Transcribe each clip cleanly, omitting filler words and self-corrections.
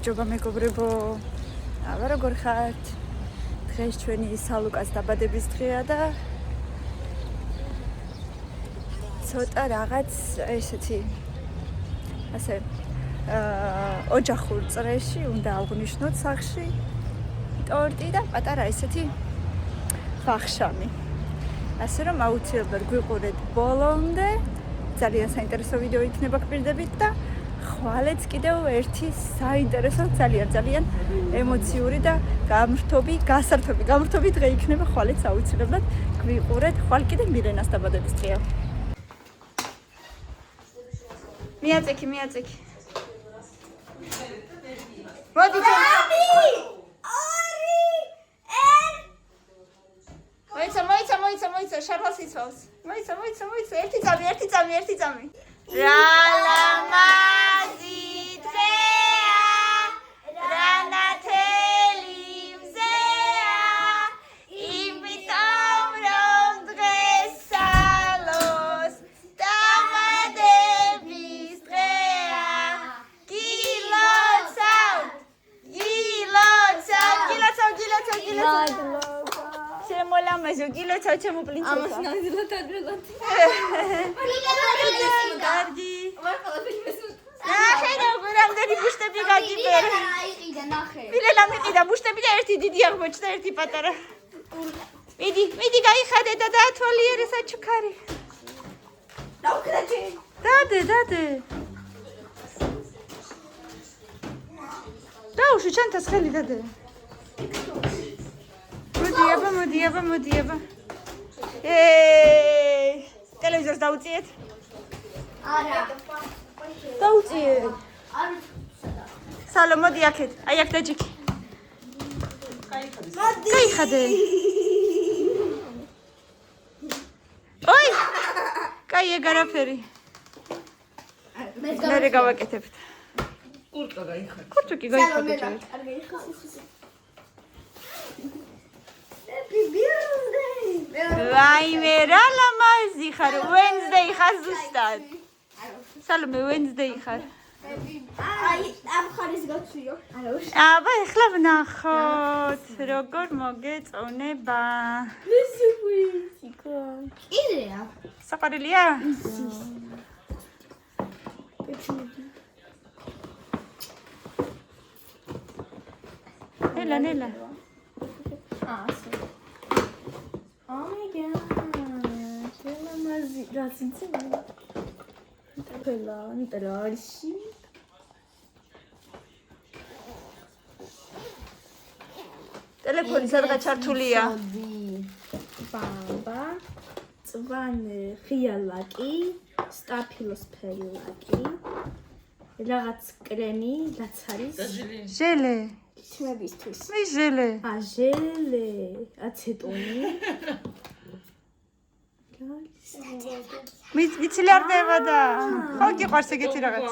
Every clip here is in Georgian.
გამარჯობა მეგობრებო. აბა როგორ ხართ? დღეს ჩვენი სალუკას დაბადების დღეა და ცოტა რაღაც ესეთი ასე ოჯახურ წრეში უნდა აღვნიშნოთ სახში ტორტი და პატარა ესეთი ვახშამი. ასე რომ აუცილებლად გვიყურეთ ბოლომდე. ძალიან საინტერესო ვიდეო იქნება გპირდებით და ხვალეც კიდევ ერთი საინტერესო ძალიან ემოციური და გამრთობი დღე იქნება. ხვალეც აუცილებლად გვიყურეთ. ხვალ კიდე მილენას დაბადების დღეა. მიაწექი. მოდი მოიცა შარლას იცავს. მოიცა ერთი წამი. რალამაზი დღეა, რანათელი მზეა, იმიტომ რომ დღეს სალოს დაბადების დღეა. გილოცავ. შემოლამაზო, გილოცავ ჩემო პრინცესა. ამას ნაზილად აგრეგოთი. კარგი. ნახე როგორ რამდენი ბუშტები გაგიბერე. მილენა მიყიდა ბუშტები და ერთი დიდი აღმოჩნდა, ერთი პატარა. მიდი გაიხადე და დაათვალიერე საჩუქარი. დადე. დაუშვი ჩანთას ხელი დადე. მოდი აბა. ტელევიზორს დაუწიეთ. არა. დაუწიეთ. სალო მოდი აქეთ. აი აქ დაჯიქი. გაიხადე. ოი! კაი ეგარაფერი. მე გავაკეთებთ. კურტკა გაიხადე. კურტკი გაიხადე. ვაიმე რა ლამაზი ხარ, Wednesday ხარ ზუსტად. სალომე Wednesday ხარ. აი, ამ ხარის გაცვიო. აბა ეხლა ვნახოთ, როგორ მოგეწონება. კიდეა. საყვარელია? ნელა. ასე. Oh my god. Შელამაზი რაცინცება. ნიტრალში. ტელეფონი სადღაც ჩართულია. ბაბა. წვანე ხიალაკი, სტაფილოსფერი ლაკი. რაღაც კრემი, რაც არის. ჟელე. შემებისთვის. მე ჟელე. ჟელე, აცეტონი. მიცილი არ დევადა. ხო გიყვარს ეგეთი რაღაც.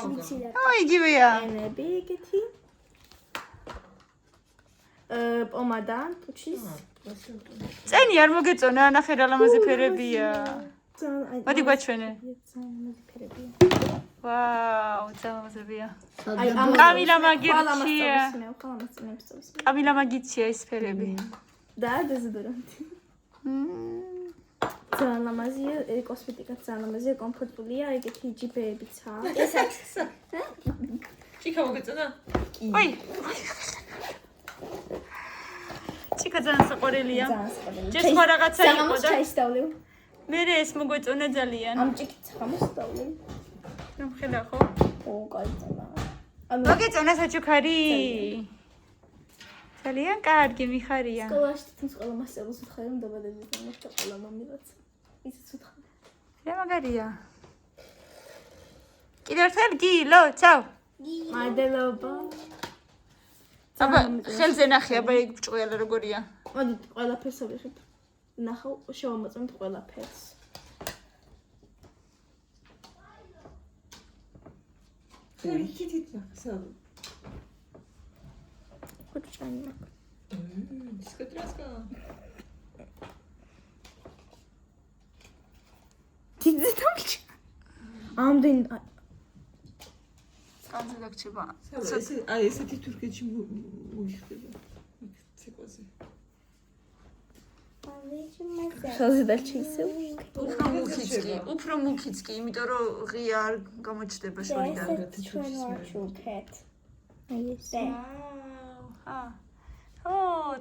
იგივეა. ენები ეგეთი. პომადა, პუჩის. წენი არ მოგეწონა, ნახე რა ლამაზი ფერებია. მოდი გვაჩვენე. ვაუ, ძალამაზებია. კამილა მაგიჩია ეს ფერები. და დეზოდორანტი. ძალამაზია, კოსმეტიკაც ძალამაზია, კომფორტულია, ეგეთი ჯიპებიცა. ესაც. ჩიკა მოგეწონა? ოი. ჩიკა ძალიან საყვარელია. ჯერ სხვა რაღაცა იყო და ჩაისდავლე. მე ეს მოგვეწონა ძალიან. ამ ჭიქით ხამოსდავლე. რომ ხედა ხო? კაიცა. მოგეწონა საჩუქარი. ძალიან კარგი მიხარია. სკოლაში თვითონ ყველა მასწავლებელს ვთხარი რომ დაბადების დღე და ყველა მამილაც. ისიც ვთხარი. რა მაგარია. კიდევ ერთხელ გილოცავ. მადლობა. აბა ხელზე ნახე, აბა ეგ ბრჭყვიალა როგორია. მოდი ყველაფერს ავიღებ. ნახავ, შევამოწმოთ ყველაფერს. ხითით ნახე. ხუჭანი მაქვს. დისკოტრასკა. ძიძი თამჩი. ამდენ კანზე დაგჭება. აი ესეთი თურქეთში მოიხდება. ცეკვაზე. ხელზე დაჩისე. უფრო მუქიც კი, იმიტომ რომ ღია არ გამოჩნდება შორიდან.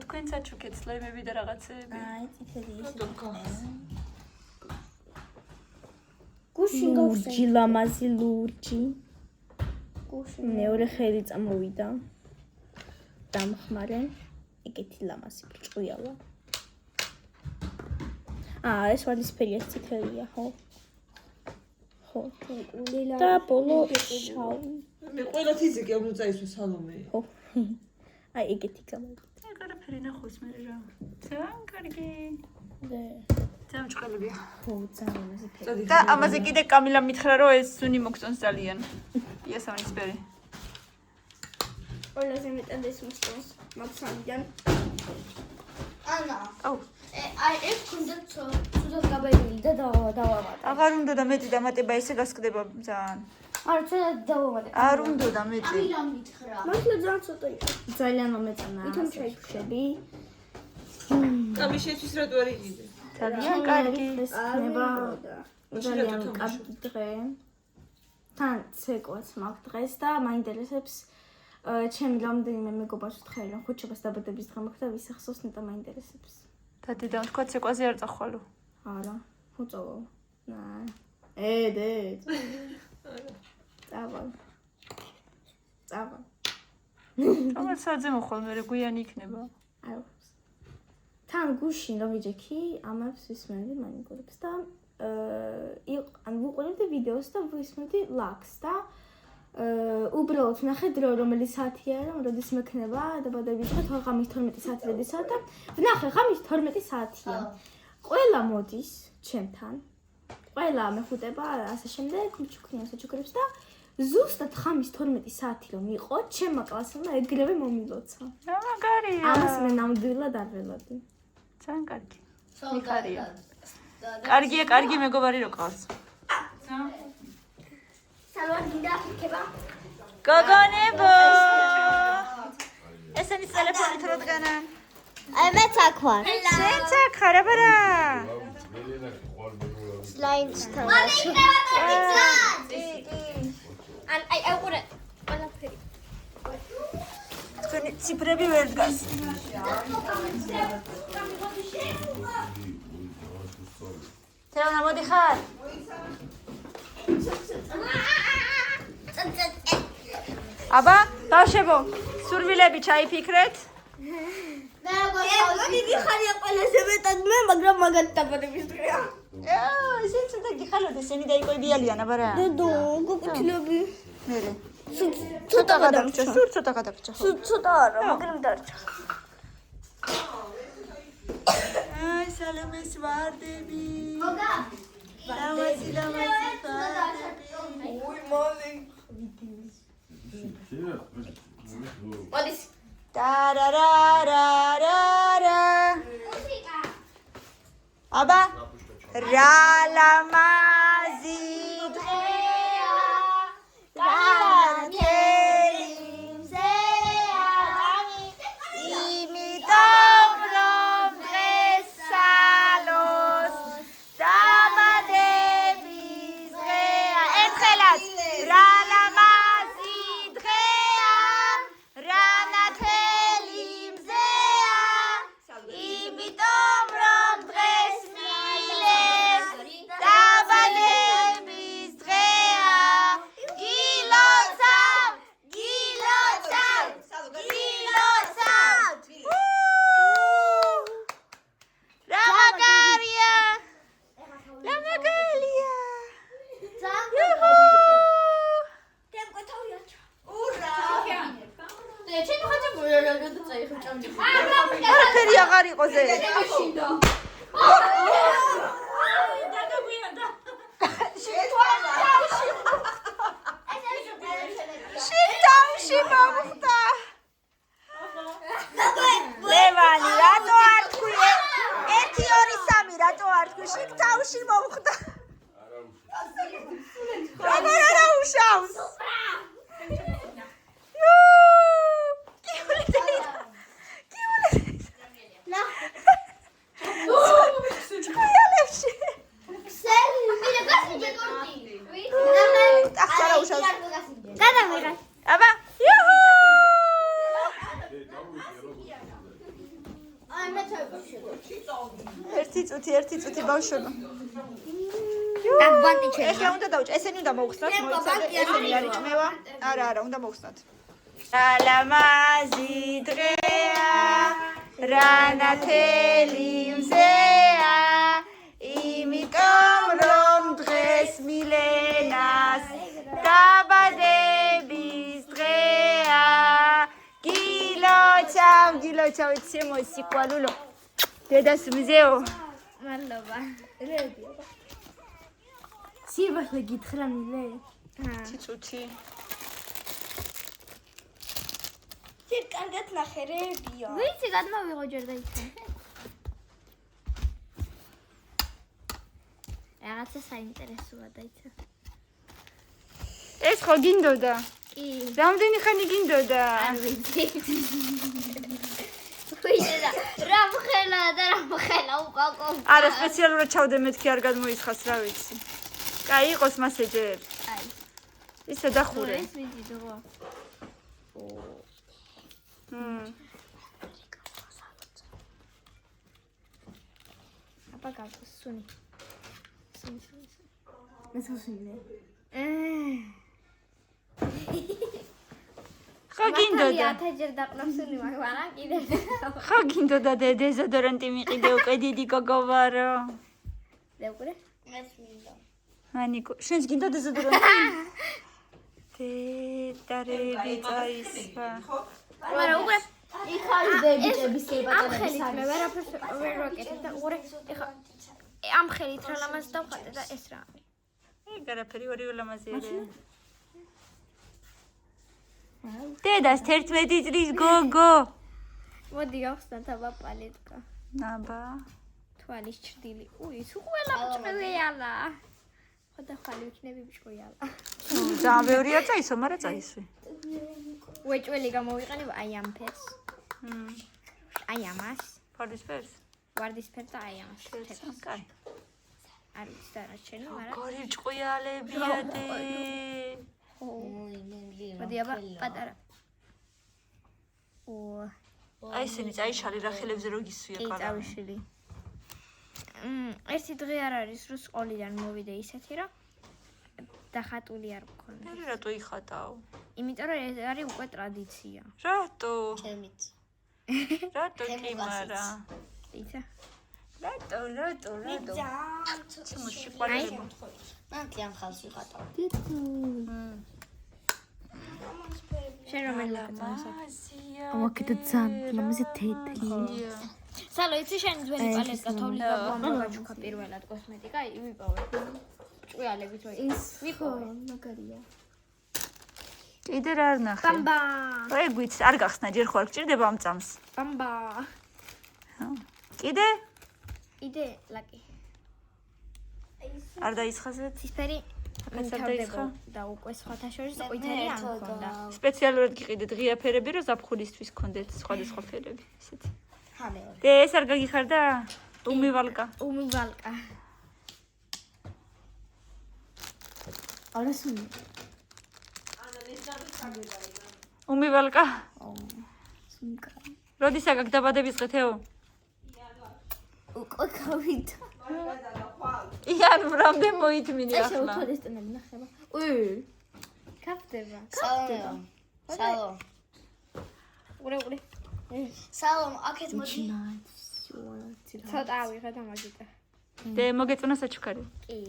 თქვენ საჩუქეთ სლაიმები და რაღაცეები. ლურჯი, ლამაზი ლურჯი. მეორე ხელი წამოვიდა. დამხმარე. ეგეთი ლამაზი ბრჭყვიალა. ეს ვარდისფერია, წითელია, ხო? ხო. და ბოლო შავი. მე ყველა თიზე კი არ უნდა წაისვე სალომე. ხო. აი ეგეთი გამოვიდა. ეგ არაფერი ნახოს მე რა. ძალიან კარგი. ძალიან ჭყელებია. ხო, ძალიან ლამაზი ფერი. და ამაზე კიდე კამილამ მითხრა რომ ეს სუნი მოგწონს ძალიან. იასამნისფერი. ყველაზე მეტად ეს მოსწონს მაგსამდან. ანა. აუ. აი ეს კონდა ცუდად გაბედილი და დავავატე. აღარ უნდა და მეტი დამატება ესე გასკდება ძალიან. არა, ცუდად დავავატე. არ უნდა და მეტი. კამილამ მითხრა. მართლა ძალიან ცოტა იყო. ძალიან მომეწონა. ვითომ ჩაიშვები? ამის შეთვის რატო არ იყიდე? ძალიან კარგი. ნება ძალიან კარგი დღე. თან ცეკვაც მაქვს დღეს და მაინტერესებს ჩემი რამდენიმე მეგობარს ვთხრა რომ ხუთშაბათს დაბადების დღე მაქვს და ვისახსოვს ნეტა მაინტერესებს. და დედამ თქვა ცეკვაზე არ წახვალო. არა, უწოვო. დე. წავალ. რომელიც საძე მოხვალ მე გვიანი იქნება. არა. თან გუშინ რომ ვიჯექი ამებს ვისმენდი მანიკურებს და ან ვუყურებდი ვიდეოს და ვისმენდი ლაქს და უბრალოდ ნახე დრო რომელიც საათია რომ როდის მექნება დაბადების დღე ღამის 12 საათი როდესაც და ვნახე ღამის 12 საათია. ყველა მოდის ჩემთან. ყველა მეხუტება ასე შემდეგ მჩუქნიან საჩუქრებს და ზუსტად ღამის 12 საათი რომ იყო ჩემმა კლასელმა ეგრევე მომილოცა. მაგარია. ამას მე ნამდვილად არ ველოდი. ძალიან კარგი. მიხარია. კარგია, კარგი მეგობარი რო ყავს. სალვარგიდა იქება. გოგონებო. ესენი ტელეფონით როდგანა? აი მეც აქ ვარ. შენც აქ ხარ, აბარა. სლაიმსთან. აი უყურე ყველაფერი. თქვენი ციფრები ვერ დგას. თეონა მოდი ხარ? აბა, ბავშვებო, სურვილები ჩაიფიქრეთ. დიდი ხარია ყველაზე მეტად მე, მაგრამ მაგათ დაბადების დღეა. ისინი ცოტა გიხალოთ, ესენი დაიყვებიალიან, აბარა. დედო, გოგოთილები. მერე. ცოტა გადაგჭა, სულ ცოტა გადაგჭა. ცოტა არა, მაგრამ დარჩა. აი, სალომეს ვარდები. მოგა. ლამაზი ვარდები. უი, მოლი. მოდის. ტარარარარარა. აბა, რა ლამაზი დღეა. განათელი მზეა. იმიტომ რომ დღეს სალოს დაბადების დღეა. ერთხელაც რა ლამაზი დღეა. განათელი მზეა. იმიტომ რომ დღეს მილეს დაბადების დღეა. გილოცავ, გილოცავ, გილოცავ. რა მაგარია. რა მაგალია. იუჰუ. არაფერი აღარ იყო ზე. შინთავში მომხდა. ლევანი, რატო არ თქვი? 1 2 3 რატო არ თქვი? შინთავში მომხდა. რა უშავს? ერთი წუთი ბავშვებო. ადვანტიჯია. ეხლა უნდა დავჭ, ესენი უნდა მოუხსნათ, მოიცადე, ესენი არის ჭმევა. არა, უნდა მოუხსნათ. ალამაზი დღეა, რანათელი მზეა, იმიტომ რომ დღეს მილენას დაბადების დღეა. გილოცავ, იცემო სიყვარულო. დედას მზეო. მადლობა. სიბახლე გითხრა მილე. წუთი. ჯერ კარგად ნახერებია. ვიცი, გადმოვიღო ჯერ და იცი. რაღაცა საინტერესოა და იცი. ეს ხო გინდოდა? კი. რამდენი ხანი გინდოდა? არ ვიცი. ვიჭერა, რა მხელა უკაკო. არა, სპეციალურად ჩავდე მეთქი არ გადმოისხას, რა ვიცი. კაი, იყოს მასე ჯერ. აი. ისე დახურე. ეს ვიცი დრო. აბა გავსუნი. სუნი. ხო გინდოდა? ათჯერ დაყნასუნი მაგრამ კიდე. ხო გინდოდა დეზოდორანტი მიყიდე უკვე დიდი გოგო ვარო. დაუყურე? ანიკო, შენს გინდა დეზოდორანტი? დედარები წაისვა. მაგრამ უკვე იქალი ბებიჭების ამ ხელით მე ვერაფერს ვერ ვაკეთებ და უყურე ეხა ამ ხელით რა ლამაზი დავხატე და ეს რა არის. გარაფერი ორივე ლამაზი არის. დედას 11 წლის გოგო. მოდი გავხსნათ აბა პალეტკა. ნაბა. თვალის ჭრდილი. უი, სუყველა ჭმევეალა. ხოდა ხალი ვიქნები ბიჭკოიალა. ძალიან ბევრია წაისო, მაგრამ წაისვი. უეჭველი გამოვიყენებ აი ამ ფერს. აი ამას. ფარდისფერს? ვარდისფერს და აი ამას. კაი. არ ვიცი და რა შენი, მაგრამ გორი ჭყუიალებია დე. მოდი აბა პატარა. აი ესენი წაიშალი რა ხელებზე რო გისვია კი, ყარა. წავიშილი. ერთი დღე არ არის, რომ სკოლიდან მოვიდე ისეთი რა დახატული არ მქონდა. მე რატო იხატაო? იმიტომ რომ ეს არის უკვე ტრადიცია. რატო? ჩემით. რატო კი მარა? იცი? რატო? შემოში აი, ყვარელი. მან კი ამ ხალხს ვიყატავ. შენ რომელი ლაკაცაა? მაზია. ამაკეთა ძალიან ლამაზი თეთრი. სალო, იცი შენ ძველი პალეტკა თოვლის გაბუამ გაჩუქა პირველად კოსმეტიკა, ვიპოვე. ჭუიალებით რო ვიპოვე. მაგარია. კიდე რა არ ნახე? ბამბა. აი გვიც არ გახსნა ჯერ ხო არ გჭირდება ამ წამს. ბამბა. კიდე? იდე ლაკი. არ დაისხაზეთ? ცისფერი კაცად დაისხა? და უკვე სხვათა შორის ყვითელი არ მქონდა. სპეციალურად გიყიდეთ ღია ფერები, რომ ზაფხულისთვის გქონდეთ სხვადასხვა ფერები, ისეთი. ხამე. და ეს არ გაგიხარდა? უმივალკა. უმივალკა. ალასუნი. უმივალკა. სუნკა. როდისა გაქვს დაბადების დღე თეო? უკვე გავიდა. იან რამდენ მოითმინე ეს ახლა? უთოდესტენები ნახება. უი. კაფდება. სალო. უყურე. სალო, აქეთ მოდი. ცოტა ავიღე და მაგიტა. და მოგეწონა საჩუქარი. კი.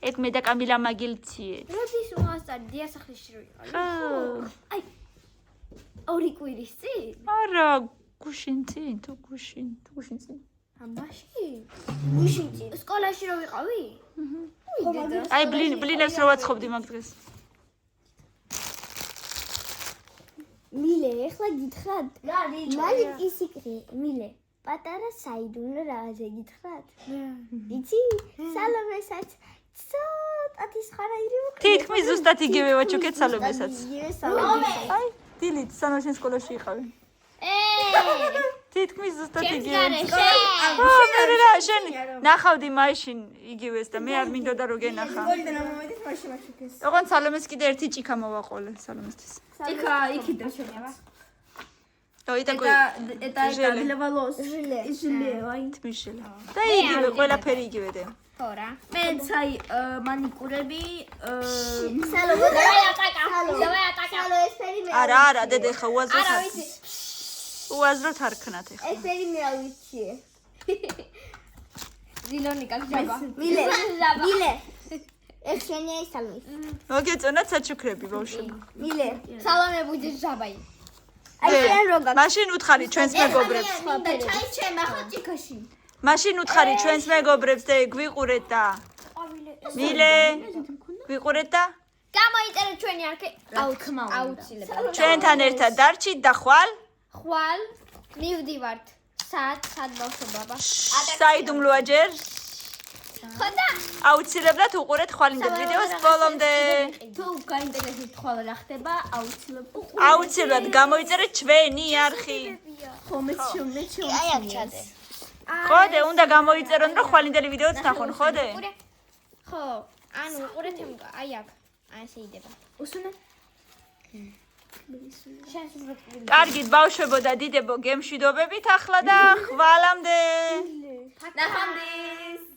ეგ მე და კამილა მაგილციეთ. როდის უასწარი დიასახლისში რო იყო? აი. ორი კვირის წინ? არა, გუშინ წინ, თუ გუშინ წინ. ამაში? გუშინ წინ. სკოლაში რო ვიყავი? აი ბლინებს რო ვაცხობდი მაგ დღეს. მილე, ეხლა გითხრათ? მალინ ისიკრე, მილე. პატარა საიდუმლო რაღაცა გითხრათ? იცი? სალომესაც ცოტათი სხარაირი ვუყიდე. თითქმის ზუსტად იგივე ვაჩუქეთ სალომესაც. სალომე. აი, დილით სანამ შენ სკოლაში იყავი. თითქმის ზუსტად იგივე. მე რა შენ ნახავდი მაშინ იგივეს და მე არ მინდოდა რომ გენახა. სკოლიდან მომედით მაშინ ვაჩუქეს. ოღონდ სალომეს კიდე ერთი ჭიქა მოვაყოლე სალომესთვის. ჭიქა იქიდან შენია. это для волос. ჟილე. ჟილე, აი. თმიშელი. და იგივე, ყველაფერი იგივე. ხო რა. მეც აი მანიკურები, სალო, დავაი ატაკა. სალო, ეს ფერი მე. არა, დედე ხა უაზროდ არა არ. ვიცი. უაზროდ არ ქნათ ეხლა. ეს ფერი მე ავიცი. ზილონიკა ჯაბა. მილე. მილე. ეს შენია ის სალმი. მოგეწონათ საჩუქრები ბავშვები. მილე. სალამე ბუჯის ჯაბაი. აი შენ როგა. მაშინ უთხარი ჩვენს მეგობრებს. მინდა ჩაი ჩემ ახლა ჭიქაში. მაშინ უთხარი ჩვენს მეგობრებს და გვიყურეთ და მილე გვიყურეთ და გამოიწერეთ ჩვენი არქე. აუცილებლად. ჩვენთან ერთად დარჩით და ხვალ ხვალ მივდივართ. სად ბავშვობა. საიდუმლოა ჯერ ხოდა აუცილებლად უყურეთ ხვალინდელ ვიდეოს ბოლომდე. თუ გაინტერესებთ ხვალ რა ხდება, აუცილებლად აუცილებლად გამოიწერეთ ჩვენი არხი. ხო მეც აი აქ ჩადე. ხოდე, უნდა გამოიწერონ რომ ხვალინდელი ვიდეოც ნახონ, ხოდე? ხო, ანუ უყურეთ აი აქ. აი ესე იდება. უსუნე? კარგით, ბავშვებო და დიდებო, გემშვიდობებით ახლა და ხვალამდე. ნახვამდის.